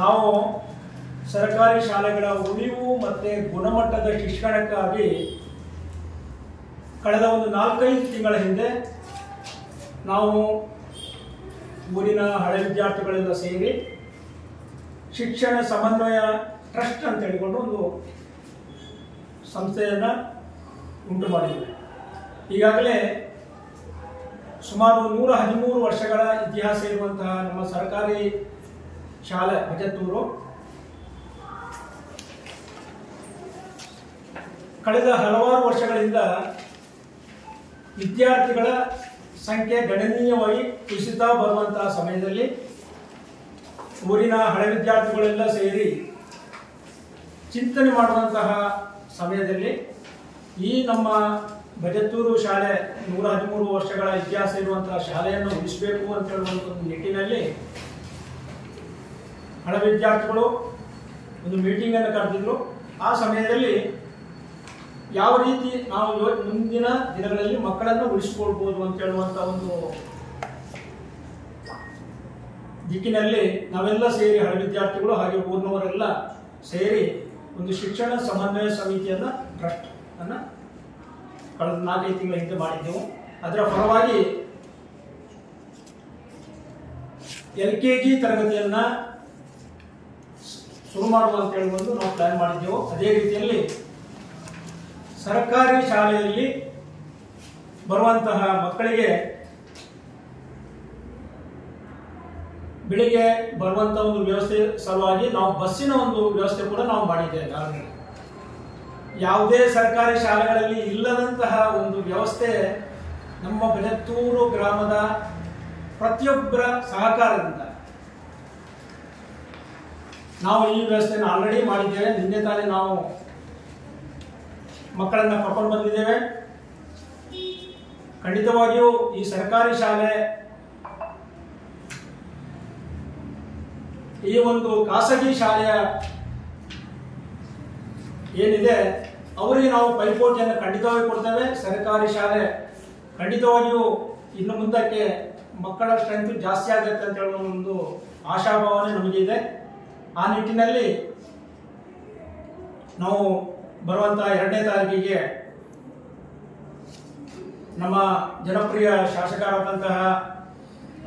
ನಾವು ಸರ್ಕಾರಿ ಶಾಲೆಗಳ ಉಳಿವು ಮತ್ತು ಗುಣಮಟ್ಟದ ಶಿಕ್ಷಣಕ್ಕಾಗಿ ಕಳೆದ ಒಂದು 4-5 ತಿಂಗಳ ಹಿಂದೆ ನಾವು ಊರಿನ ಹಳೆ ವಿದ್ಯಾರ್ಥಿಗಳೆಲ್ಲ ಸೇರಿ ಶಿಕ್ಷಣ ಸಮನ್ವಯ ಟ್ರಸ್ಟ್ ಅಂತ ಹೇಳಿಕೊಂಡು ಒಂದು ಸಂಸ್ಥೆಯನ್ನು ಉಂಟು ಮಾಡಿದ್ದೇವೆ. ಈಗಾಗಲೇ ಸುಮಾರು 113 ವರ್ಷಗಳ ಇತಿಹಾಸ ಇರುವಂತಹ ನಮ್ಮ ಸರ್ಕಾರಿ ಶಾಲೆ ಬಜತ್ತೂರು ಕಳೆದ ಹಲವಾರು ವರ್ಷಗಳಿಂದ ವಿದ್ಯಾರ್ಥಿಗಳ ಸಂಖ್ಯೆ ಗಣನೀಯವಾಗಿ ಕುಸಿತಾ ಬರುವಂತಹ ಸಮಯದಲ್ಲಿ ಊರಿನ ಹಳೆ ವಿದ್ಯಾರ್ಥಿಗಳೆಲ್ಲ ಸೇರಿ ಚಿಂತನೆ ಮಾಡುವಂತಹ ಸಮಯದಲ್ಲಿ ಈ ನಮ್ಮ ಬಜತ್ತೂರು ಶಾಲೆ 113 ವರ್ಷಗಳ ಇತಿಹಾಸ ಇರುವಂತಹ ಶಾಲೆಯನ್ನು ಉಳಿಸಬೇಕು ಅಂತ ಹೇಳುವಂಥ ಒಂದು ನಿಟ್ಟಿನಲ್ಲಿ ಹಳೆ ವಿದ್ಯಾರ್ಥಿಗಳು ಒಂದು ಮೀಟಿಂಗನ್ನು ಕರೆದಿದ್ರು. ಆ ಸಮಯದಲ್ಲಿ ಯಾವ ರೀತಿ ನಾವು ಮುಂದಿನ ದಿನಗಳಲ್ಲಿ ಮಕ್ಕಳನ್ನು ಉಳಿಸಿಕೊಳ್ಬೋದು ಅಂತ ಹೇಳುವಂಥ ಒಂದು ದಿಕ್ಕಿನಲ್ಲಿ ನಾವೆಲ್ಲ ಸೇರಿ ಹಳೆ ವಿದ್ಯಾರ್ಥಿಗಳು ಹಾಗೆ ಊರಿನವರೆಲ್ಲ ಸೇರಿ ಒಂದು ಶಿಕ್ಷಣ ಸಮನ್ವಯ ಸಮಿತಿಯನ್ನ ಟ್ರಸ್ಟ್ ಅನ್ನ ಕಳೆದ 4-5 ತಿಂಗಳ ಹಿಂದೆ ಮಾಡಿದ್ದೆವು. ಅದರ ಫಲವಾಗಿ LKG ತರಗತಿಯನ್ನ ಶುರು ಮಾಡುವ ಅಂತ ಹೇಳಿ ಒಂದು ನಾವು ಪ್ಲಾನ್ ಮಾಡಿದ್ದೆವು. ಅದೇ ರೀತಿಯಲ್ಲಿ ಸರ್ಕಾರಿ ಶಾಲೆಯಲ್ಲಿ ಬರುವಂತಹ ಮಕ್ಕಳಿಗೆ ಬೆಳಿಗ್ಗೆ ಬರುವಂತಹ ಒಂದು ವ್ಯವಸ್ಥೆ ಸಲುವಾಗಿ ನಾವು ಬಸ್ಸಿನ ಒಂದು ವ್ಯವಸ್ಥೆ ಕೂಡ ನಾವು ಮಾಡಿದ್ದೇವೆ. ಯಾವುದೇ ಸರ್ಕಾರಿ ಶಾಲೆಗಳಲ್ಲಿ ಇಲ್ಲದಂತಹ ಒಂದು ವ್ಯವಸ್ಥೆ ನಮ್ಮ ಬಜತ್ತೂರು ಗ್ರಾಮದ ಪ್ರತಿಯೊಬ್ಬರ ಸಹಕಾರದಿಂದ ನಾವು ಈ ವ್ಯವಸ್ಥೆಯನ್ನು ಆಲ್ರೆಡಿ ಮಾಡಿದ್ದೇವೆ. ನಿನ್ನೆ ತಾನೇ ನಾವು ಮಕ್ಕಳನ್ನ ಕರ್ಕೊಂಡು ಬಂದಿದ್ದೇವೆ. ಖಂಡಿತವಾಗಿಯೂ ಈ ಸರ್ಕಾರಿ ಶಾಲೆ ಈ ಒಂದು ಖಾಸಗಿ ಶಾಲೆಯ ಏನಿದೆ ಅವರಿಗೆ ನಾವು ಪೈಪೋಟಿಯನ್ನು ಖಂಡಿತವಾಗಿ ಕೊಡ್ತೇವೆ. ಸರ್ಕಾರಿ ಶಾಲೆ ಖಂಡಿತವಾಗಿಯೂ ಇನ್ನು ಮುಂದಕ್ಕೆ ಮಕ್ಕಳ ಸ್ಟ್ರೆಂತ್ ಜಾಸ್ತಿ ಆಗುತ್ತೆ ಅಂತ ಹೇಳುವ ಒಂದು ಆಶಾಭಾವನೆ ನಮಗಿದೆ. ಆ ನಿಟ್ಟಿನಲ್ಲಿ ನಾವು ಬರುವಂತಹ 2ನೇ ತಾರೀಕಿಗೆ ನಮ್ಮ ಜನಪ್ರಿಯ ಶಾಸಕರಾದಂತಹ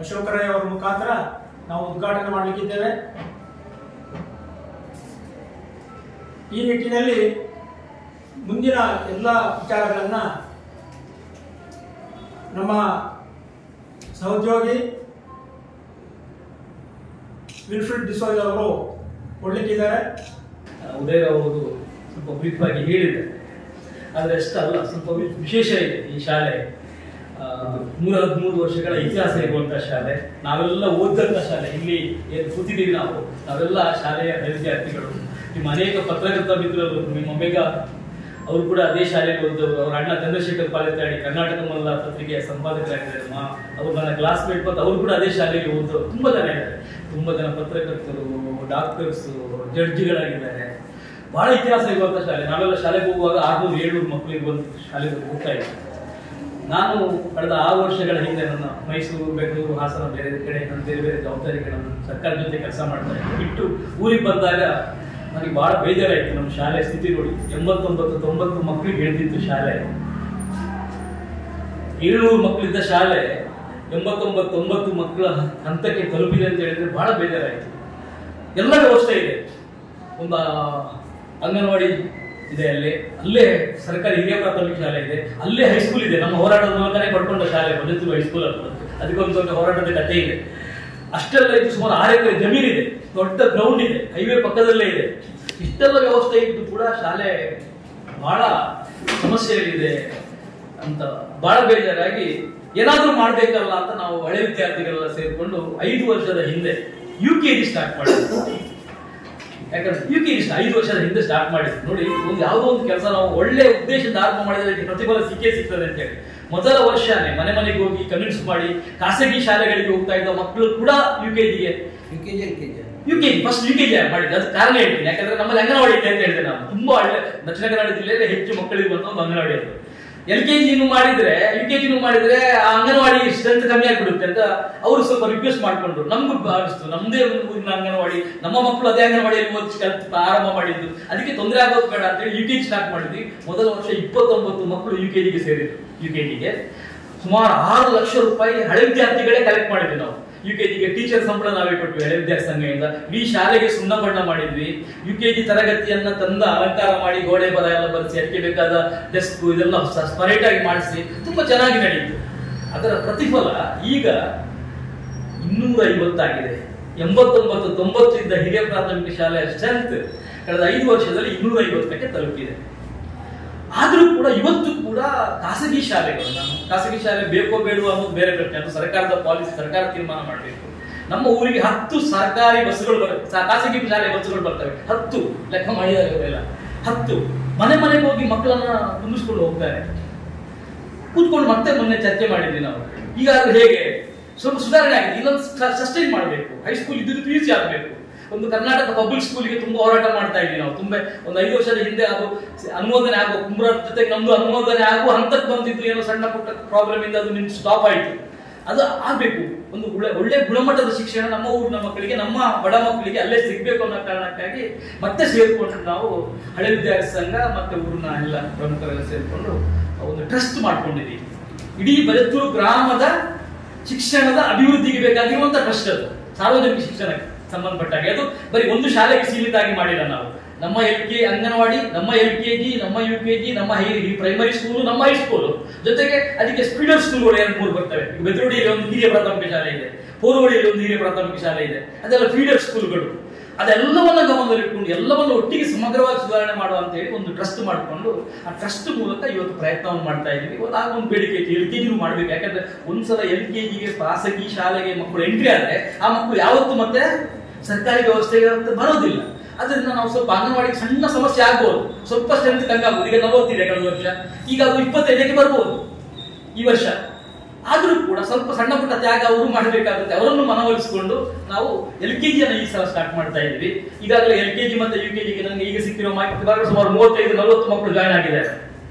ಅಶೋಕ್ ರೈ ಅವರ ಮುಖಾಂತರ ನಾವು ಉದ್ಘಾಟನೆ ಮಾಡಲಿಕ್ಕಿದ್ದೇವೆ. ಈ ನಿಟ್ಟಿನಲ್ಲಿ ಮುಂದಿನ ಎಲ್ಲ ವಿಚಾರಗಳನ್ನ ನಮ್ಮ ಸಹೋದ್ಯೋಗಿ ವಿಲ್ಫ್ರೆಡ್ ಡಿಸೋಜ್ ಅವರು ಕೊಡ್ಲಿಕ್ಕಿದ್ದಾರೆ. ಉದಯರಾವ್ ಅವರು ಸ್ವಲ್ಪ ಬ್ರೀಫಾಗಿ ಹೇಳಿದ್ದಾರೆ, ಆದರೆ ಅಷ್ಟಲ್ಲ, ಸ್ವಲ್ಪ ವಿಶೇಷ ಇದೆ ಈ ಶಾಲೆ. 113 ವರ್ಷಗಳ ಇತಿಹಾಸ ಇರುವಂತಹ ಶಾಲೆ, ನಾವೆಲ್ಲ ಓದಂತ ಶಾಲೆ. ಇಲ್ಲಿ ಏನು ಕೂತಿದ್ದೀವಿ ನಾವೆಲ್ಲ ಶಾಲೆಯ ವಿದ್ಯಾರ್ಥಿಗಳು. ನಿಮ್ಮ ಅನೇಕ ಪತ್ರಕರ್ತ ಮಿತ್ರರು, ನಿಮ್ಮ ಒಮ್ಮೆಗ ಅವರು ಕೂಡ ಅದೇ ಶಾಲೆಯಲ್ಲಿ ಓದವರು. ಅವರ ಅಣ್ಣ ಚಂದ್ರಶೇಖರ್ ಪಾಲೆತ್ತಾಡಿ ಕರ್ನಾಟಕ ಮಲ್ಲ ಪತ್ರಿಕೆಯ ಸಂಪಾದಕರಾಗಿದ್ದಾರೆ. ಅವರು ನನ್ನ ಕ್ಲಾಸ್ಮೇಟ್ ಮತ್ತು ಅವರು ಕೂಡ ಅದೇ ಶಾಲೆಯಲ್ಲಿ ಓದವರು ತುಂಬಾ ಜನ ಇದ್ದಾರೆ. ತುಂಬಾ ಜನ ಪತ್ರಕರ್ತರು, ಡಾಕ್ಟರ್ಸು, ಜಡ್ಜ್ಗಳಾಗಿದ್ದಾರೆ. ಬಹಳ ಇತಿಹಾಸ ಇರುವಂತಹ ಶಾಲೆ. ನಾವೆಲ್ಲ ಶಾಲೆಗೆ ಹೋಗುವಾಗ 600-700 ಮಕ್ಕಳಿಗೆ ಒಂದು ಶಾಲೆಗೆ ಹೋಗ್ತಾ ಇದ್ದೆ. ನಾನು ಕಳೆದ 6 ವರ್ಷಗಳ ಹಿಂದೆ ನನ್ನ ಮೈಸೂರು, ಬೆಂಗಳೂರು, ಹಾಸನ ಬೇರೆ ಕಡೆ ನನ್ನ ಬೇರೆ ಬೇರೆ ಜವಾಬ್ದಾರಿಗಳನ್ನು ಸರ್ಕಾರದ ಜೊತೆ ಕೆಲಸ ಮಾಡ್ತಾ ಬಿಟ್ಟು ಊರಿಗೆ ಬಂದಾಗ ನನಗೆ ಬಹಳ ಬೇಜಾರಾಯಿತು. ನಮ್ಮ ಶಾಲೆ ಸ್ಥಿತಿ ನೋಡಿ, 89-90 ಮಕ್ಕಳಿಗೆ ಹೇಳ್ತಿತ್ತು ಶಾಲೆ. 700 ಮಕ್ಕಳಿದ್ದ ಶಾಲೆ 89-90 ಮಕ್ಕಳ ಹಂತಕ್ಕೆ ತಲುಪಿದೆ ಅಂತ ಹೇಳಿದ್ರೆ ಬಹಳ ಬೇಜಾರಾಯಿತು. ಎಲ್ಲ ವ್ಯವಸ್ಥೆ ಇದೆ. ಒಂದು ಅಂಗನವಾಡಿ ಇದೆ, ಅಲ್ಲೇ ಸರ್ಕಾರಿ ಹಿರಿಯ ಪ್ರಾಥಮಿಕ ಶಾಲೆ ಇದೆ, ಅಲ್ಲೇ ಹೈಸ್ಕೂಲ್ ಇದೆ. ನಮ್ಮ ಹೋರಾಟದ ಮೂಲಕನೇ ಪಡ್ಕೊಂಡ ಶಾಲೆ ಬಜತ್ತೂರು ಹೈಸ್ಕೂಲ್ ಅಂತ. ಅದಕ್ಕೊಂದು ದೊಡ್ಡ ಹೋರಾಟದ ಕಥೆ ಇದೆ. ಅಷ್ಟೆಲ್ಲ ಇದು ಸುಮಾರು 6 ಎಕರೆ ಜಮೀನಿದೆ, ದೊಡ್ಡ ಗ್ರೌಂಡ್ ಇದೆ, ಹೈವೇ ಪಕ್ಕದಲ್ಲೇ ಇದೆ. ಇಷ್ಟೆಲ್ಲ ವ್ಯವಸ್ಥೆ ಇದ್ದು ಕೂಡ ಶಾಲೆ ಬಹಳ ಸಮಸ್ಯೆಗಳಿದೆ ಅಂತ ಬಹಳ ಬೇಜಾರಾಗಿ ಏನಾದ್ರೂ ಮಾಡ್ಬೇಕಲ್ಲ ಅಂತ ನಾವು ಹಳೆ ವಿದ್ಯಾರ್ಥಿಗಳೆಲ್ಲ ಸೇರಿಕೊಂಡು 5 ವರ್ಷದ ಹಿಂದೆ UKG ಸ್ಟಾರ್ಟ್ ಮಾಡಿದ್ವಿ. ಯಾಕಂದ್ರೆ UKG 5 ವರ್ಷದ ಹಿಂದೆ ಸ್ಟಾರ್ಟ್ ಮಾಡಿದ್ವಿ. ನೋಡಿ, ಒಂದು ಯಾವುದೋ ಒಂದು ಕೆಲಸ ನಾವು ಒಳ್ಳೆ ಉದ್ದೇಶದಿಂದ ಆರಂಭ ಮಾಡಿದ್ರೆ ಪ್ರತಿಫಲ ಸಿಗ್ತದೆ ಅಂತ ಹೇಳಿ ಮೊದಲ ವರ್ಷನೇ ಮನೆ ಮನೆಗೆ ಹೋಗಿ ಕನ್ವಿನ್ಸ್ ಮಾಡಿ ಖಾಸಗಿ ಶಾಲೆಗಳಿಗೆ ಹೋಗ್ತಾ ಇದ್ದ ಮಕ್ಕಳು ಕೂಡ UKG ಫಸ್ಟ್ UKG ಮಾಡಿದ್ದೆ. ಅದು ಕಾರಣ ಹೇಳ್ತೀನಿ, ಯಾಕಂದ್ರೆ ನಮ್ಮಲ್ಲಿ ಅಂಗನವಾಡಿ ಇದೆ ಅಂತ ಹೇಳಿದೆ ನಾನು. ತುಂಬಾ ಒಳ್ಳೆ ದಕ್ಷಿಣ ಕನ್ನಡ ಜಿಲ್ಲೆಯಲ್ಲಿ ಹೆಚ್ಚು ಮಕ್ಕಳಿಗೆ ಬಂದ ಒಂದು ಅಂಗನವಾಡಿ ಅದು. LKG ಮಾಡಿದ್ರೆ UKG ಮಾಡಿದ್ರೆ ಆ ಅಂಗನವಾಡಿ ಸ್ಟ್ರೆಂತ್ ಕಮ್ಮಿ ಆಗ್ಬಿಡುತ್ತೆ ಅಂತ ಅವರು ಸ್ವಲ್ಪ ರಿಕ್ವೆಸ್ಟ್ ಮಾಡ್ಕೊಂಡ್ರು. ನಮ್ಗೂ ಅನಿಸ್ತು ನಮ್ದೇ ಊರಿನ ಅಂಗನವಾಡಿ, ನಮ್ಮ ಮಕ್ಕಳು ಅದೇ ಅಂಗನವಾಡಿಯಲ್ಲಿ ಓದಿ ಆರಂಭ ಮಾಡಿದ್ದು, ಅದಕ್ಕೆ ತೊಂದರೆ ಆಗೋದು ಬೇಡ ಅಂತ ಹೇಳಿ UKG ಸ್ಟಾರ್ಟ್ ಮಾಡಿದ್ವಿ. ಮೊದಲ ವರ್ಷ 29 ಮಕ್ಕಳು UKGಗೆ ಸೇರಿದ್ರು. UKGಗೆ ಸುಮಾರು 6 ಲಕ್ಷ ರೂಪಾಯಿ ಹಳೆ ವಿದ್ಯಾರ್ಥಿಗಳೇ ಕಲೆಕ್ಟ್ ಮಾಡಿದ್ವಿ ನಾವು. UKGಗೆ ಟೀಚರ್ ಸಂಬಳ ನಾವೇ ಕೊಟ್ವಿ ಹಳೆ ವಿದ್ಯಾರ್ಥಿ ಸಂಘದಿಂದ. ಈ ಶಾಲೆಗೆ ಸುಣ್ಣ ಬಣ್ಣ ಮಾಡಿದ್ವಿ. UKG ತರಗತಿಯನ್ನ ತಂದ ಅಲಂಕಾರ ಮಾಡಿ ಗೋಡೆ ಬರ ಎಲ್ಲ ಬರೆಸಿ ಅದಕ್ಕೆ ಬೇಕಾದ ಡೆಸ್ಕ್ ಇದೆಲ್ಲ ಸ್ಪರೇಟ್ ಆಗಿ ಮಾಡಿಸಿ ತುಂಬಾ ಚೆನ್ನಾಗಿ ನಡೆಯಿತು. ಅದರ ಪ್ರತಿಫಲ ಈಗ 250 ಆಗಿದೆ. 89, 90 ಇದ್ದ ಹಿರಿಯ ಪ್ರಾಥಮಿಕ ಶಾಲೆಯ ಸ್ಟ್ರೆಂತ್ ಕಳೆದ 5 ವರ್ಷದಲ್ಲಿ 250ಕ್ಕೆ ತಲುಪಿದೆ. ಆದ್ರೂ ಕೂಡ ಇವತ್ತು ಕೂಡ ಖಾಸಗಿ ಶಾಲೆಗಳು, ನಾನು ಖಾಸಗಿ ಶಾಲೆ ಬೇಕೋ ಬೇಡುವ ಅನ್ನೋದು ಬೇರೆ ಪ್ರಶ್ನೆ, ಅದು ಸರ್ಕಾರದ ಪಾಲಿಸಿ, ಸರ್ಕಾರ ತೀರ್ಮಾನ ಮಾಡಬೇಕು. ನಮ್ಮ ಊರಿಗೆ 10 ಸರ್ಕಾರಿ ಬಸ್ಗಳು ಬರುತ್ತೆ, ಖಾಸಗಿ ಶಾಲೆ ಬಸ್ಗಳು ಬರ್ತವೆ. 10 ಲೆಕ್ಕ ಮಾಡಿದಾಗೆಲ್ಲ 10 ಮನೆ ಮನೆಗೆ ಹೋಗಿ ಮಕ್ಕಳನ್ನ ತುಂಬಿಸ್ಕೊಂಡು ಹೋಗ್ತಾರೆ. ಕೂತ್ಕೊಂಡು ಮತ್ತೆ ಮೊನ್ನೆ ಚರ್ಚೆ ಮಾಡಿದ್ವಿ ನಾವು. ಈಗಾದ್ರೂ ಹೇಗೆ ಸ್ವಲ್ಪ ಸುಧಾರಣೆ ಆಗಿದೆ, ಇನ್ನೊಂದು ಸಸ್ಟೈನ್ ಮಾಡಬೇಕು. ಹೈಸ್ಕೂಲ್ ಇದ್ದಿದ್ದು PUC ಆಗಬೇಕು. ಒಂದು ಕರ್ನಾಟಕ ಪಬ್ಲಿಕ್ ಸ್ಕೂಲ್ಗೆ ತುಂಬಾ ಹೋರಾಟ ಮಾಡ್ತಾ ಇದ್ವಿ ನಾವು. ತುಂಬಾ ಒಂದು 5 ವರ್ಷದ ಹಿಂದೆ ಅದು ಅನುಮೋದನೆ ಆಗುವ ಕುಂಬ್ರ ಜೊತೆಗೆ ನಮ್ದು ಅನುಮೋದನೆ ಆಗುವ ಹಂತಕ್ಕೆ ಬಂದಿದ್ದು, ಏನೋ ಸಣ್ಣ ಪುಟ್ಟ ಪ್ರಾಬ್ಲಮ್ ಇಂದ ಅದು ನಿಂತು ಸ್ಟಾಪ್ ಆಯಿತು. ಅದು ಆಗ್ಬೇಕು. ಒಂದು ಒಳ್ಳೆ ಗುಣಮಟ್ಟದ ಶಿಕ್ಷಣ ನಮ್ಮ ಊರಿನ ಮಕ್ಕಳಿಗೆ, ನಮ್ಮ ಬಡ ಮಕ್ಕಳಿಗೆ ಅಲ್ಲೇ ಸಿಗ್ಬೇಕು ಅನ್ನೋ ಕಾರಣಕ್ಕಾಗಿ ಮತ್ತೆ ಸೇರ್ಕೊಂಡು ನಾವು ಹಳೆ ವಿದ್ಯಾರ್ಥಿ ಸಂಘ ಮತ್ತೆ ಊರಿನ ಎಲ್ಲ ಪ್ರಮುಖರೆಲ್ಲ ಸೇರ್ಕೊಂಡು ಒಂದು ಟ್ರಸ್ಟ್ ಮಾಡ್ಕೊಂಡಿದ್ದೀವಿ. ಇಡೀ ಬರೆತ್ತೂರು ಗ್ರಾಮದ ಶಿಕ್ಷಣದ ಅಭಿವೃದ್ಧಿಗೆ ಬೇಕಾಗಿರುವಂತ ಟ್ರಸ್ಟ್ ಅದು, ಸಾರ್ವಜನಿಕ ಶಿಕ್ಷಣಕ್ಕೆ ಸಂಬಂಧಪಟ್ಟಾಗೆ. ಅದು ಬರೀ ಒಂದು ಶಾಲೆಗೆ ಸೀಮಿತ ಆಗಿ ಮಾಡಿಲ್ಲ ನಾವು. ನಮ್ಮ ಅಂಗನವಾಡಿ, ನಮ್ಮ LKG, ನಮ್ಮ UKG, ನಮ್ಮ ಪ್ರೈಮರಿ ಸ್ಕೂಲು, ನಮ್ಮ ಹೈಸ್ಕೂಲು, ಜೊತೆಗೆ ಅದಕ್ಕೆ ಸ್ಪೀಡರ್ ಸ್ಕೂಲ್ಗಳು 2-3 ಬರ್ತವೆ. ಬೆದರೋಡಿಯಲ್ಲಿ ಒಂದು ಹಿರಿಯ ಪ್ರಾಥಮಿಕ ಶಾಲೆ ಇದೆ, ಪೋರುವಳಿಯಲ್ಲಿ ಒಂದು ಹಿರಿಯ ಪ್ರಾಥಮಿಕ ಶಾಲೆ ಇದೆ. ಅದೆಲ್ಲ ಫೀಡರ್ ಸ್ಕೂಲ್ಗಳು. ಅದೆಲ್ಲವನ್ನ ಗಮನದಲ್ಲಿಟ್ಕೊಂಡು ಎಲ್ಲವನ್ನು ಒಟ್ಟಿಗೆ ಸಮಗ್ರವಾಗಿ ಸುಧಾರಣೆ ಮಾಡುವ ಅಂತ ಹೇಳಿ ಒಂದು ಟ್ರಸ್ಟ್ ಮಾಡಿಕೊಂಡು ಆ ಟ್ರಸ್ಟ್ ಮೂಲಕ ಇವತ್ತು ಪ್ರಯತ್ನವನ್ನು ಮಾಡ್ತಾ ಇದ್ದೀವಿ. ಇವತ್ತು ಆಗ ಒಂದು ಬೇಡಿಕೆ ಐತಿ, LKG ಮಾಡ್ಬೇಕು. ಯಾಕಂದ್ರೆ ಒಂದ್ಸಲ LKGಗೆ ಖಾಸಗಿ ಶಾಲೆಗೆ ಮಕ್ಕಳು ಎಂಟ್ರಿ ಆದ್ರೆ ಆ ಮಕ್ಕಳು ಯಾವತ್ತು ಮತ್ತೆ ಸರ್ಕಾರಿ ವ್ಯವಸ್ಥೆಗೆ ಬರೋದಿಲ್ಲ. ಅದರಿಂದ ನಾವು ಸ್ವಲ್ಪ ಅಂಗನವಾಡಿಗೆ ಸಣ್ಣ ಸಮಸ್ಯೆ ಆಗ್ಬೋದು, ಸ್ವಲ್ಪ ಸ್ಟ್ರೆಂತ್ ಕಮ್ಮಿ ಆಗ್ಬೋದು. ಈಗ 40 ಇದೆ ಕಳೆದ ವರ್ಷ, ಈಗ ಅದು 25ಕ್ಕೆ ಬರ್ಬೋದು ಈ ವರ್ಷ. ಆದ್ರೂ ಕೂಡ ಸ್ವಲ್ಪ ಸಣ್ಣ ಪುಟ್ಟ ತ್ಯಾಗ ಅವರು ಮಾಡಬೇಕಾಗುತ್ತೆ. ಅವರನ್ನು ಮನವೊಲಿಸಿಕೊಂಡು ನಾವು LKG ಈ ಸಲ ಸ್ಟಾರ್ಟ್ ಮಾಡ್ತಾ ಇದ್ವಿ. ಈಗಾಗಲೇ LKG ಮತ್ತೆ UKGಗೆ ನನಗೆ ಈಗ ಸಿಕ್ಕಿರೋ ಮಾಹಿತಿ ಸುಮಾರು 35-40 ಮಕ್ಕಳು ಜಾಯ್ನ್ ಆಗಿದ್ದಾರೆ.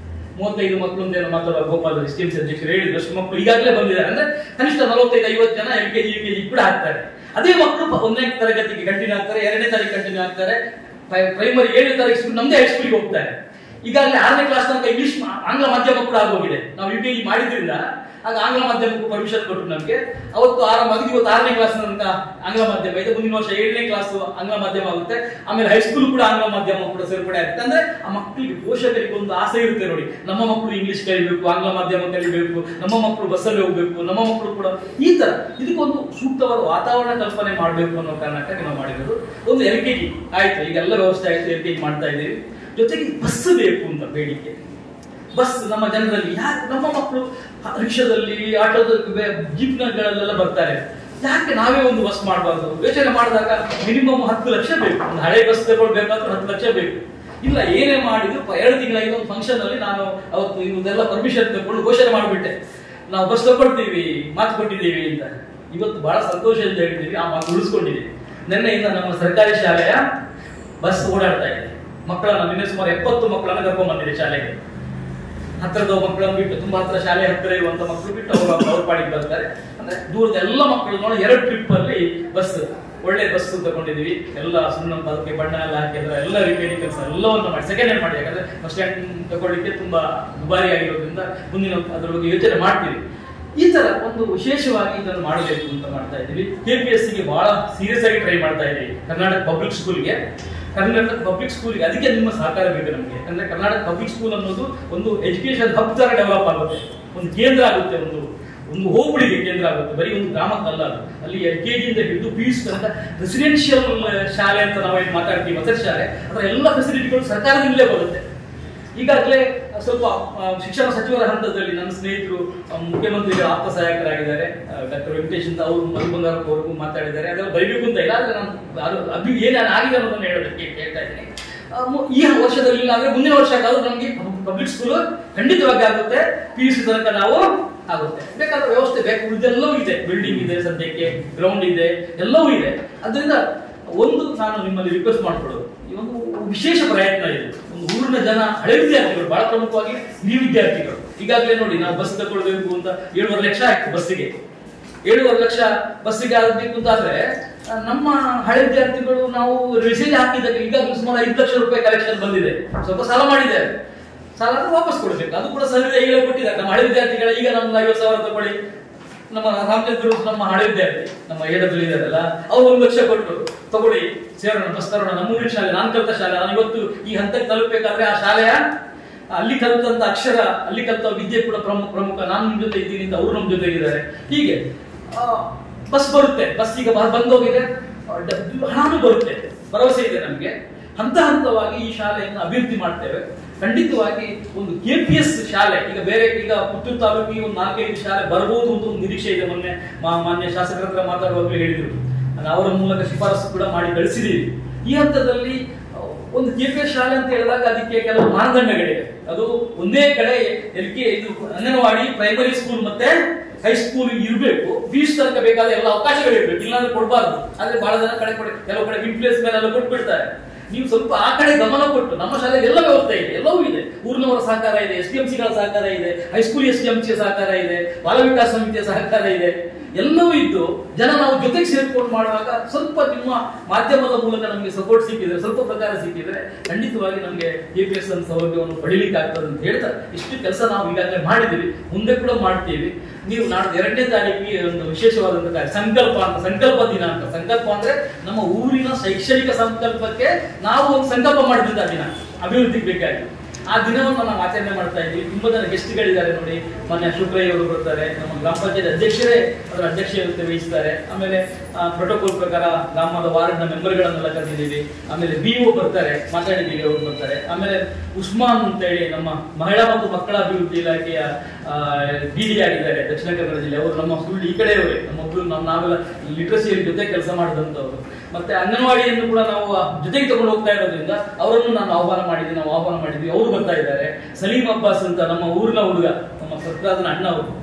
35 ಮಕ್ಕಳು ಅಂತ ಏನೋ ಮಾತಾಡುವ ಗೋಪಾಲ್ STMC ಅಧ್ಯಕ್ಷರು ಹೇಳಿದ್ರು, ಅಷ್ಟು ಮಕ್ಕಳು ಈಗಾಗಲೇ ಬಂದಿದ್ದಾರೆ. ಅಂದ್ರೆ ಕನಿಷ್ಠ 45-50 ಜನ LKG UKG ಕೂಡ ಆಗ್ತಾರೆ. ಅದೇ ಮಕ್ಕಳು 1ನೇ ತರಗತಿಗೆ ಕಂಟಿನ್ಯೂ ಆಗ್ತಾರೆ, 2ನೇ ತರಗತಿ ಕಂಟಿನ್ಯೂ ಆಗ್ತಾರೆ, ಪ್ರೈಮರಿ 7ನೇ ತರಗತಿ ನಮ್ದೇ ಹೈಸ್ಕೂಲ್ಗೆ ಹೋಗ್ತಾರೆ. ಈಗಾಗಲೇ 6ನೇ ಕ್ಲಾಸ್ ತನಕ ಇಂಗ್ಲಿಷ್ ಆಂಗ್ಲ ಮಾಧ್ಯಮ ಕೂಡ ಆಗೋಗಿದೆ. ನಾವು UKG ಮಾಡಿದ್ರಿಂದ ಆಗ ಆಂಗ್ಲ ಮಾಧ್ಯಮಕ್ಕೂ ಪರ್ಮಿಷನ್ ಕೊಟ್ಟರು ನಮಗೆ. ಅವತ್ತು ಆರಂಭ ಆಗಿದೆ. ಇವತ್ತು 6ನೇ ಕ್ಲಾಸ್ ತನಕ ಆಂಗ್ಲ ಮಾಧ್ಯಮ ಇದೆ. ಮುಂದಿನ ವರ್ಷ 7ನೇ ಕ್ಲಾಸ್ ಆಂಗ್ಲ ಮಾಧ್ಯಮ ಆಗುತ್ತೆ. ಆಮೇಲೆ ಹೈಸ್ಕೂಲ್ ಕೂಡ ಆಂಗ್ಲ ಮಾಧ್ಯಮ ಕೂಡ ಸೇರ್ಪಡೆ ಆಗುತ್ತೆ. ಅಂದ್ರೆ ಆ ಮಕ್ಕಳಿಗೆ, ಪೋಷಕರಿಗೆ ಒಂದು ಆಸೆ ಇರುತ್ತೆ ನೋಡಿ, ನಮ್ಮ ಮಕ್ಕಳು ಇಂಗ್ಲಿಷ್ ಕಲಿಬೇಕು, ಆಂಗ್ಲ ಮಾಧ್ಯಮ ಕಲಿಬೇಕು, ನಮ್ಮ ಮಕ್ಕಳು ಬಸ್ಸಲ್ಲಿ ಹೋಗ್ಬೇಕು, ನಮ್ಮ ಮಕ್ಕಳು ಕೂಡ ಈ ತರ ಇದಕ್ಕೊಂದು ಸೂಕ್ತವಾದ ವಾತಾವರಣ ಕಲ್ಪನೆ ಮಾಡಬೇಕು ಅನ್ನೋ ಕಾರಣಕ್ಕಾಗಿ ನಾವು ಮಾಡಿರೋದು. ಒಂದು LKG ಆಯ್ತು, ಈಗೆಲ್ಲ ವ್ಯವಸ್ಥೆ ಆಯ್ತು, LKG ಮಾಡ್ತಾ ಇದ್ದೀವಿ. ಜೊತೆಗೆ ಬಸ್ ಬೇಕು ಅಂತ ಬೇಡಿಕೆ. ಬಸ್ ನಮ್ಮ ಜನರಲ್ಲಿ ಯಾಕೆ, ನಮ್ಮ ಮಕ್ಕಳು ರಿಕ್ಷಾದಲ್ಲಿ, ಆಟೋದ, ಜೀಪ್ನಗಳೆಲ್ಲ ಬರ್ತಾರೆ, ಯಾಕೆ ನಾವೇ ಒಂದು ಬಸ್ ಮಾಡಬಾರ್ದು? ಯೋಚನೆ ಮಾಡಿದಾಗ ಮಿನಿಮಮ್ 10 ಲಕ್ಷ ಬೇಕು. ಒಂದು ಹಳೆ ಬಸ್ ತಗೊಳ್ಬೇಕಾದ್ರೆ 10 ಲಕ್ಷ ಬೇಕು. ಇಲ್ಲ, ಏನೇ ಮಾಡಿದ್ರು 2 ತಿಂಗಳಾಗಿ ಒಂದು ಫಂಕ್ಷನ್ ಅಲ್ಲಿ ನಾನು ಅವತ್ತು ಇದೆಲ್ಲ ಪರ್ಮಿಷನ್ ತಗೊಂಡು ಘೋಷಣೆ ಮಾಡಿಬಿಟ್ಟೆ, ನಾವು ಬಸ್ ತಗೊಳ್ತೀವಿ, ಮಾತು ಕೊಟ್ಟಿದ್ದೀವಿ ಅಂತ. ಇವತ್ತು ಬಹಳ ಸಂತೋಷದಿಂದ ಹೇಳಿದ್ದೀವಿ, ಆ ಮಾತು ಉಳಿಸ್ಕೊಂಡಿದ್ದೀವಿ. ನಿನ್ನೆಯಿಂದ ನಮ್ಮ ಸರ್ಕಾರಿ ಶಾಲೆಯ ಬಸ್ ಓಡಾಡ್ತಾ ಇದೆ. ಮಕ್ಕಳನ್ನ ನಿನ್ನೆ ಸುಮಾರು 70 ಮಕ್ಕಳನ್ನ ಕರ್ಕೊಂಡ್ ಬಂದಿದೆ ಶಾಲೆಗೆ. ಹತ್ತಿರದ ಮಕ್ಕಳನ್ನು ಬಿಟ್ಟು, ತುಂಬಾ ಹತ್ರ ಶಾಲೆ ಹತ್ತಿರ ಇರುವಂತ ಮಕ್ಕಳು ಬಿಟ್ಟು ಅವ್ರ ಪಾಡಿಗೆ ಬರ್ತಾರೆ. ಅಂದ್ರೆ ದೂರದ ಎಲ್ಲ ಮಕ್ಕಳು ನೋಡಿ 2 ಟ್ರಿಪ್ ಅಲ್ಲಿ ಬಸ್, ಒಳ್ಳೆ ಬಸ್ ತಗೊಂಡಿದೀವಿ. ಎಲ್ಲ ಸುಣ್ಣ ಅದಕ್ಕೆ ಬಣ್ಣ ಎಲ್ಲ ಹಾಕಿದ್ರೆ ಎಲ್ಲ ರಿಪೇರಿ ಕೆಲಸ ಎಲ್ಲವನ್ನು ಮಾಡಿ ಸೆಕೆಂಡ್ ಹ್ಯಾಂಡ್ ಮಾಡಿ. ಯಾಕಂದ್ರೆ ಬಸ್ ಸ್ಟ್ಯಾಂಡ್ ತಗೊಳ್ಳಿಕ್ಕೆ ತುಂಬಾ ದುಬಾರಿ ಆಗಿರೋದ್ರಿಂದ ಮುಂದಿನ ಅದ್ರ ಬಗ್ಗೆ ಯೋಚನೆ ಮಾಡ್ತೀವಿ. ಈ ತರ ಒಂದು ವಿಶೇಷವಾಗಿ ಇದನ್ನು ಮಾಡಬೇಕು ಅಂತ ಮಾಡ್ತಾ ಇದ್ದೀವಿ. KPSCಗೆ ಬಹಳ ಸೀರಿಯಸ್ ಆಗಿ ಟ್ರೈ ಮಾಡ್ತಾ ಇದ್ದೀವಿ. ಕರ್ನಾಟಕ ಪಬ್ಲಿಕ್ ಸ್ಕೂಲ್ಗೆ ಅದಕ್ಕೆ ನಿಮ್ಮ ಸಹಕಾರ ಬೇಕು ನಮಗೆ. ಯಾಕಂದ್ರೆ ಕರ್ನಾಟಕ ಪಬ್ಲಿಕ್ ಸ್ಕೂಲ್ ಅನ್ನೋದು ಒಂದು ಎಜುಕೇಶನ್ ಹಬ್ ತರ ಡೆವಲಪ್ ಆಗುತ್ತೆ, ಒಂದು ಕೇಂದ್ರ ಆಗುತ್ತೆ, ಒಂದು ಹೋಬಳಿಗೆ ಕೇಂದ್ರ ಆಗುತ್ತೆ, ಬರೀ ಒಂದು ಗ್ರಾಮಕ್ಕಲ್ಲ ಅದು. ಅಲ್ಲಿ LKG ಇಂದ ಹಿಡಿದು PUC ತನಕ ರೆಸಿಡೆನ್ಷಿಯಲ್ ಶಾಲೆ ಅಂತ ನಾವೇನು ಮಾತಾಡ್ತೀವಿ, ವಸತಿ ಶಾಲೆ, ಅದರ ಎಲ್ಲ ಫೆಸಿಲಿಟಿಗಳು ಸರ್ಕಾರದಿಂದಲೇ ಬರುತ್ತೆ. ಈಗಾಗಲೇ ಸ್ವಲ್ಪ ಶಿಕ್ಷಣ ಸಚಿವರ ಹಂತದಲ್ಲಿ ನನ್ನ ಸ್ನೇಹಿತರು ಮುಖ್ಯಮಂತ್ರಿಗಳ ಆಪ್ತ ಸಹಾಯಕರಾಗಿದ್ದಾರೆ, ಡಾಕ್ಟರ್ ವೆಂಕಟೇಶ್ ಅಂತ ಅವರು, ಮಧುಬಂಗಾರಪ್ಪವರೆಗೂ ಮಾತಾಡಿದ್ದಾರೆ. ಅದೆಲ್ಲ ಬರೀಬೇಕು ಅಂತ ಇಲ್ಲ, ಆದ್ರೆ ನಾನು ಏನೇನು ಆಗಿದೆ ಅನ್ನೋದನ್ನ ಹೇಳೋದಕ್ಕೆ ಹೇಳ್ತಾ ಇದ್ದೀನಿ. ಈ ವರ್ಷದಲ್ಲಿ ಇಲ್ಲ ಅಂದ್ರೆ ಮುಂದಿನ ವರ್ಷ ಆದ್ರೂ ನಮಗೆ ಪಬ್ಲಿಕ್ ಸ್ಕೂಲ್ ಖಂಡಿತವಾಗಿ ಆಗುತ್ತೆ. PUC ತನಕ ನಾವು ಆಗುತ್ತೆ. ಬೇಕಾದ್ರೆ ವ್ಯವಸ್ಥೆ ಬೇಕು, ಉಳಿದೆಲ್ಲವೂ ಇದೆ, ಬಿಲ್ಡಿಂಗ್ ಇದೆ, ಸದ್ಯಕ್ಕೆ ಗ್ರೌಂಡ್ ಇದೆ, ಎಲ್ಲವೂ ಇದೆ. ಅದರಿಂದ ಒಂದು ನಾನು ನಿಮ್ಮಲ್ಲಿ ರಿಕ್ವೆಸ್ಟ್ ಮಾಡ್ಕೊಳ್ಳೋದು, ಈ ಒಂದು ವಿಶೇಷ ಪ್ರಯತ್ನ ಇದೆ. ಒಂದು ಊರಿನ ಜನ, ಹಳೆ ವಿದ್ಯಾರ್ಥಿಗಳು, ಬಹಳ ಪ್ರಮುಖವಾಗಿ ಹಿರಿಯ ವಿದ್ಯಾರ್ಥಿಗಳು ಈಗಾಗಲೇ ನೋಡಿ ನಾವು ಬಸ್ ತಗೊಳ್ಬೇಕು ಅಂತ 7.5 ಲಕ್ಷ ಆಯ್ತು ಬಸ್ಸಿಗೆ. 7.5 ಲಕ್ಷ ಬಸ್ಸಿಗೆ ಆಗಬೇಕು ಅಂತ ಆದ್ರೆ ನಮ್ಮ ಹಳೆ ವಿದ್ಯಾರ್ಥಿಗಳು ನಾವು ಮೆಸೇಜ್ ಹಾಕಿದಾಗ ಈಗಾಗಲೇ ಸುಮಾರು 5 ಲಕ್ಷ ರೂಪಾಯಿ ಕಲೆಕ್ಷನ್ ಬಂದಿದೆ. ಸ್ವಲ್ಪ ಸಾಲ ಮಾಡಿದ್ದಾರೆ, ಸಾಲ ವಾಪಸ್ ಕೊಡ್ಬೇಕು. ಅದು ಕೂಡ ಸರ್ವೆ ಈಗಲೇ ಕೊಟ್ಟಿದ್ದಾರೆ. ನಮ್ಮ ಹಳೆ ವಿದ್ಯಾರ್ಥಿಗಳ ಈಗ ನಮ್ಗೆ 50,000 ತಗೊಳ್ಳಿ. ನಮ್ಮ ರಾಮಚಂದ್ರ ನಮ್ಮ ಹಳೆ ವಿದ್ಯಾರ್ಥಿ ನಮ್ಮ ಎಡದಲ್ಲಿ ಇದ್ದಾರಲ್ಲ, ಅವ್ರು 1 ಲಕ್ಷ ಕೊಟ್ಟು ತಗೊಳ್ಳಿ ಸೇರೋಣ, ಬಸ್ ತರೋಣ. ನಮ್ಮ ಊರಿನ ಶಾಲೆ, ನಾನು ಕಲಿತ ಶಾಲೆ. ನಾನು ಇವತ್ತು ಈ ಹಂತಕ್ಕೆ ತಲುಪಬೇಕಾದ್ರೆ ಆ ಶಾಲೆಯ ಅಲ್ಲಿ ಕಲಿತಂತ ಅಕ್ಷರ, ಅಲ್ಲಿ ಕಲಿತ ವಿದ್ಯೆ ಕೂಡ ಪ್ರಮುಖ. ನಾನು ನಿಮ್ ಜೊತೆ ಇದ್ದೀನಿ ಅಂತ ಅವ್ರು ನಮ್ಮ ಜೊತೆ ಇದ್ದಾರೆ. ಹೀಗೆ ಬಸ್ ಬರುತ್ತೆ, ಬಸ್ ಈಗ ಬಂದೋಗಿದೆ, ಹಣನೂ ಬರುತ್ತೆ, ಭರವಸೆ ಇದೆ ನಮಗೆ. ಹಂತ ಹಂತವಾಗಿ ಈ ಶಾಲೆಯನ್ನು ಅಭಿವೃದ್ಧಿ ಮಾಡ್ತೇವೆ. ಖಂಡಿತವಾಗಿ ಒಂದು KPS ಶಾಲೆ ಈಗ ಪುತ್ತೂರು ತಾಲೂಕಿಗೆ ಒಂದು 4-5 ಶಾಲೆ ಬರಬಹುದು ಅಂತ ಒಂದು ನಿರೀಕ್ಷೆ ಇದೆ. ಮೊನ್ನೆ ಮಾನ್ಯ ಶಾಸಕರ ಹತ್ರ ಮಾತಾಡುವಾಗಲೇ ಹೇಳಿದ್ರು, ಅವರ ಮೂಲಕ ಶಿಫಾರಸು ಕೂಡ ಮಾಡಿ ಕಳಿಸಿದೀವಿ. ಈ ಹಂತದಲ್ಲಿ ಒಂದು KPS ಶಾಲೆ ಅಂತ ಹೇಳಿದಾಗ ಅದಕ್ಕೆ ಕೆಲವು ಮಾನದಂಡಗಳಿವೆ. ಅದು ಒಂದೇ ಕಡೆ ಇದು ಅಂಗನವಾಡಿ, ಪ್ರೈಮರಿ ಸ್ಕೂಲ್ ಮತ್ತೆ ಹೈಸ್ಕೂಲ್ ಇರಬೇಕು. ಫೀಸ್ ತನಕ ಬೇಕಾದ ಎಲ್ಲ ಅವಕಾಶಗಳಿರ್ಬೇಕು, ಇಲ್ಲಾಂದ್ರೆ ಕೊಡಬಾರ್ದು. ಆದ್ರೆ ಬಹಳ ಜನ ಕೆಲವು ಕಡೆ ವಿಂಪ್ಲೇಸ್ ಮೇಲೆ ಎಲ್ಲ ಕೊಟ್ಬಿಡ್ತಾರೆ. ನೀವು ಸ್ವಲ್ಪ ಆ ಕಡೆ ಗಮನ ಕೊಟ್ಟು, ನಮ್ಮ ಶಾಲೆಗೆ ಎಲ್ಲ ವ್ಯವಸ್ಥೆ ಇದೆ, ಎಲ್ಲವೂ ಇದೆ. ಊರಿನವರ ಸಹಕಾರ ಇದೆ, STMCಗಳ ಸಹಕಾರ ಇದೆ, ಹೈಸ್ಕೂಲ್ STMC ಸಹಕಾರ ಇದೆ, ಬಾಲ ವಿಕಾಸ ಸಮಿತಿಯ ಸಹಕಾರ ಇದೆ, ಎಲ್ಲವೂ ಇದ್ದು ಜನ ನಾವು ಜೊತೆಗೆ ಸೇರ್ಕೊಂಡು ಮಾಡುವಾಗ ಸ್ವಲ್ಪ ನಿಮ್ಮ ಮಾಧ್ಯಮದ ಮೂಲಕ ನಮಗೆ ಸಪೋರ್ಟ್ ಸಿಕ್ಕಿದ್ರೆ, ಸ್ವಲ್ಪ ಪ್ರಕಾರ ಸಿಕ್ಕಿದ್ರೆ ಖಂಡಿತವಾಗಿ ನಮಗೆ KPS ಅನ್ನ ಸೌಲಭ್ಯವನ್ನು ಪಡಿಲಿಕ್ಕೆ ಆಗ್ತದೆ ಅಂತ ಹೇಳ್ತಾರೆ. ಇಷ್ಟು ಕೆಲಸ ನಾವು ಈಗಾಗಲೇ ಮಾಡಿದ್ದೀವಿ, ಮುಂದೆ ಕೂಡ ಮಾಡ್ತೀವಿ. ನೀವು ನಾಳೆ 2ನೇ ತಾರೀಕಿಗೆ ಒಂದು ವಿಶೇಷವಾದಂತಹ ಸಂಕಲ್ಪ ದಿನಾಂಕ. ಸಂಕಲ್ಪ ಅಂದ್ರೆ ನಮ್ಮ ಊರಿನ ಶೈಕ್ಷಣಿಕ ಸಂಕಲ್ಪಕ್ಕೆ ನಾವು ಒಂದು ಸಂಕಲ್ಪ ಮಾಡಿದಂತ ದಿನ, ಅಭಿವೃದ್ಧಿಗೆ ಬೇಕಾಗಿ ಆ ದಿನವನ್ನು ನಾವು ಆಚರಣೆ ಮಾಡ್ತಾ ಇದ್ದೀವಿ. ತುಂಬಾ ಜನ ಗೆಸ್ಟ್ಗಳಿದ್ದಾರೆ ನೋಡಿ. ಮೊನ್ನೆ ಶುಕ್ರಯ್ಯ ಅವರು ಬರ್ತಾರೆ, ನಮ್ಮ ಗ್ರಾಮ ಪಂಚಾಯತ್ ಅಧ್ಯಕ್ಷರೇ ಅದರ ಅಧ್ಯಕ್ಷತೆ ವಹಿಸ್ತಾರೆ. ಆಮೇಲೆ ಪ್ರೋಟೋಕಾಲ್ ಪ್ರಕಾರ ಗ್ರಾಮದ ವಾರ್ಡ್ನ ಮೆಂಬರ್ಗಳನ್ನೆಲ್ಲ ಕರೆದಿದ್ದೀವಿ. ಆಮೇಲೆ BO ಬರ್ತಾರೆ, ಮಾತಾಡಿದ್ದೀವಿ, ಅವರು ಬರ್ತಾರೆ. ಆಮೇಲೆ ಉಸ್ಮಾನ್ ಅಂತ ಹೇಳಿ ನಮ್ಮ ಮಹಿಳಾ ಮತ್ತು ಮಕ್ಕಳ ಅಭಿವೃದ್ಧಿ ಇಲಾಖೆಯ DD ಆಗಿದ್ದಾರೆ ದಕ್ಷಿಣ ಕನ್ನಡ ಜಿಲ್ಲೆ. ಅವರು ನಮ್ಮ ಸುಳ್ಳು ಈ ಕಡೆಯವರೇ, ನಾವೆಲ್ಲ ಲಿಟ್ರಸಿಯಲ್ಲಿ ಜೊತೆ ಕೆಲಸ ಮಾಡಿದಂಥವ್ರು. ಮತ್ತೆ ಅಂಗನವಾಡಿಯನ್ನು ಕೂಡ ನಾವು ಜೊತೆಗೆ ತಗೊಂಡು ಹೋಗ್ತಾ ಇರೋದ್ರಿಂದ ಅವರನ್ನು ನಾವು ಆಹ್ವಾನ ಮಾಡಿದ್ವಿ. ಅವರು ಬರ್ತಾ ಇದ್ದಾರೆ. ಸಲೀಂ ಅಬ್ಬಾಸ್ ಅಂತ ನಮ್ಮ ಊರಿನ ಹುಡುಗ, ನಮ್ಮ ಸರ್ಕಾರದ ಅಣ್ಣ, ಅವರು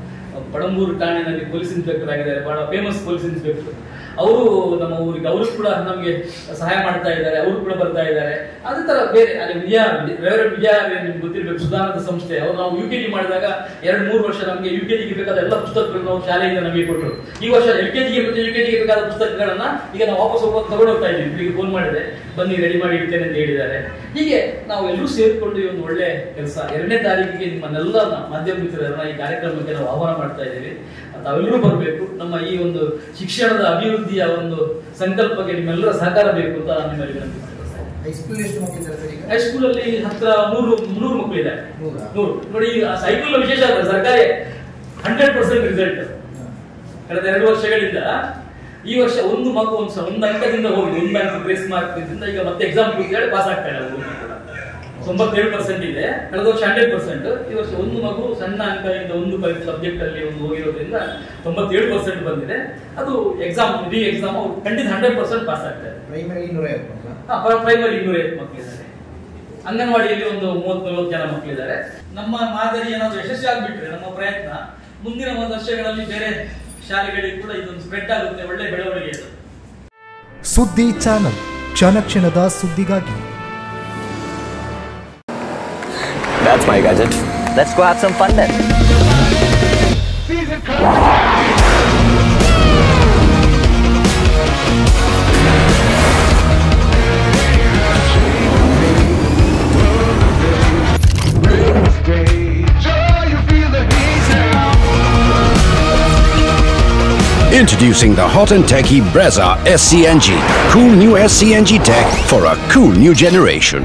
ಪಡಂಬೂರು ಠಾಣೆಯಲ್ಲಿ ಪೊಲೀಸ್ ಇನ್ಸ್ಪೆಕ್ಟರ್ ಆಗಿದ್ದಾರೆ, ಬಹಳ ಫೇಮಸ್ ಪೊಲೀಸ್ ಇನ್ಸ್ಪೆಕ್ಟರ್. ಅವರು ನಮ್ಮ ಊರಿಗೆ, ಅವರು ಕೂಡ ನಮಗೆ ಸಹಾಯ ಮಾಡ್ತಾ ಇದ್ದಾರೆ, ಅವರು ಕೂಡ ಬರ್ತಾ ಇದ್ದಾರೆ. ಅದೇ ತರ ಬೇರೆ ಅಲ್ಲಿ ವಿಜಯ ನಿಮ್ಗೆ ಗೊತ್ತಿರಬೇಕು, ಸುಧಾನದ ಸಂಸ್ಥೆ. ಅವರು ನಾವು UKG ಮಾಡಿದಾಗ 2-3 ವರ್ಷ ನಮಗೆ UKGಗೆ ಬೇಕಾದ ಎಲ್ಲ ಪುಸ್ತಕಗಳನ್ನು ನಾವು ಶಾಲೆಯಿಂದ ನಮಗೆ ಕೊಟ್ಟರು. ಈ ವರ್ಷ LKGಗೆ ಮತ್ತು UKGಗೆ ಬೇಕಾದ ಪುಸ್ತಕಗಳನ್ನ ಈಗ ನಾವು ವಾಪಸ್ ತಗೊಂಡು ಹೋಗ್ತಾ ಇದ್ದೀವಿ. ಇಲ್ಲಿಗೆ ಫೋನ್ ಮಾಡಿದೆ, ಬನ್ನಿ ರೆಡಿ ಮಾಡಿ ಇಡ್ತೇನೆ ಅಂತ ಹೇಳಿದ್ದಾರೆ. ಹೀಗೆ ನಾವು ಎಲ್ಲರೂ ಸೇರಿಕೊಂಡು ಈ ಒಂದು ಒಳ್ಳೆ ಕೆಲಸ 2ನೇ ತಾರೀಕಿಗೆ ನಿಮ್ಮನ್ನೆಲ್ಲ ಮಾಧ್ಯಮ ಮಿತ್ರರನ್ನ ಈ ಕಾರ್ಯಕ್ರಮಕ್ಕೆ ನಾವು ಆಹ್ವಾನ ಮಾಡ್ತಾ ಇದ್ದೀವಿ. ತಾವೆಲ್ಲರೂ ಬರಬೇಕು. ನಮ್ಮ ಈ ಒಂದು ಶಿಕ್ಷಣದ ಅಭಿವೃದ್ಧಿಯ ಒಂದು ಸಂಕಲ್ಪಕ್ಕೆ ನಿಮ್ಮೆಲ್ಲರ ಸಹಕಾರ ಬೇಕು ಅಂತ ನಾನು ನಿಮ್ಮಲ್ಲಿ ವಿನಂತಿ ಮಾಡ್ತೇನೆ. ಹೈಸ್ಕೂಲ್ ಅಲ್ಲಿ ಹತ್ರ 100 ಮಕ್ಕಳಿದ್ದಾರೆ. 100 ನೋಡಿ. ಸೈಕಲ್ ವಿಶೇಷ ಆದ್ರೆ ಸರ್ಕಾರಿ 100% ರಿಸಲ್ಟ್ ಕಳೆದ 2 ವರ್ಷಗಳಿಂದ ಈ ವರ್ಷ ಒಂದು ಮಗು ಒಂದು ಅಂಕದಿಂದ ಹೋಗಿ 1 ಅಂಕ ಗ್ರೇಸ್ ಮಾರ್ಕ್ ಇಂದ ಈಗ ಮತ್ತೆ ಎಕ್ಸಾಮ್ ಕೂತ್ಕೊಳ್ಳಿ ಪಾಸ್ ಆಗ್ತಾರೆ. 97% ಇದೆ. ಕಳೆದ ವರ್ಷ 100%. ಈ ವರ್ಷ ಒಂದು ಮಗು ಸಣ್ಣ ಅಂಕದಿಂದ ಒಂದು ಸಬ್ಜೆಕ್ಟ್ ಅಲ್ಲಿ ಒಂದು ಹೋಗಿರೋದ್ರಿಂದ 97% ಬಂದಿದೆ. ಅದು ಎಕ್ಸಾಮ್ ಅವ್ರು ಖಂಡಿತ 100% ಪಾಸ್ ಆಗ್ತಾರೆ. ಪ್ರೈಮರಿ 250 ಮಕ್ಕಳಿದ್ದಾರೆ. ಅಂಗನವಾಡಿಯಲ್ಲಿ ಒಂದು 30-40 ಜನ ಮಕ್ಕಳಿದ್ದಾರೆ. ನಮ್ಮ ಮಾದರಿ ಏನಾದ್ರು ಯಶಸ್ವಿ ಆಗ್ಬಿಟ್ರೆ ನಮ್ಮ ಪ್ರಯತ್ನ ಮುಂದಿನ 1 ವರ್ಷಗಳಲ್ಲಿ ಬೇರೆ ಶಾಲೆಗಳಿಗೆ ಕೂಡ ಇದೊಂದು ಸ್ಪ್ರೆಡ್ ಆಗುತ್ತೆ. ಒಳ್ಳೆ ಬೆಳವಣಿಗೆ ಇದು. ಸುದ್ದಿ ಚಾನಲ್, ಕ್ಷಣ ಕ್ಷಣದ ಸುದ್ದಿಗಾಗಿ. That's my gadget. Let's go have some fun then. Introducing the hot and techy Brezza SCNG. Cool new SCNG tech for a cool new generation.